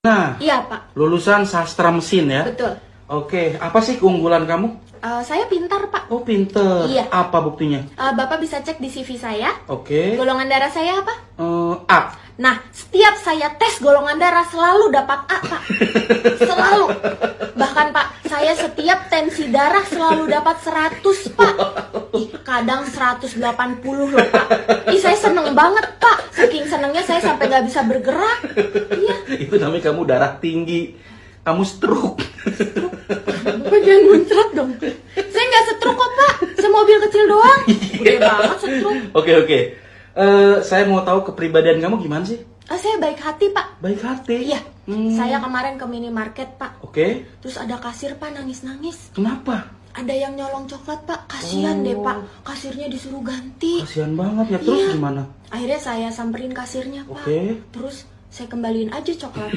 Nah, Iya, Pak. lulusan sastra mesin ya? Betul. Oke, apa sih keunggulan kamu? Saya pintar, Pak. Oh, pinter. Iya. Apa buktinya? Bapak bisa cek di CV saya. Oke. Golongan darah saya apa? A. Nah, setiap saya tes golongan darah selalu dapat A, Pak. Selalu. Bahkan, Pak, saya setiap tensi darah selalu dapat 100, Pak. Ih, kadang 180 loh, Pak. Ih, saya seneng banget, Pak. Saking senengnya saya sampai nggak bisa bergerak. Iya. Itu namanya kamu darah tinggi. Kamu stroke. Bapak jangan muncrat dong. Saya nggak stroke kok, Pak. Semobil kecil doang. Udah banget stroke. Oke. Saya mau tahu kepribadian kamu gimana sih? Saya baik hati, Pak. Baik hati. Iya. Saya kemarin ke minimarket, Pak. Oke. Terus ada kasir, Pak, nangis-nangis. Kenapa? Ada yang nyolong coklat, Pak. Kasihan deh, Pak. Kasirnya disuruh ganti. Kasihan banget ya. Terus Iya. gimana? Akhirnya saya samperin kasirnya, Pak. Oke. Terus saya kembaliin aja coklat.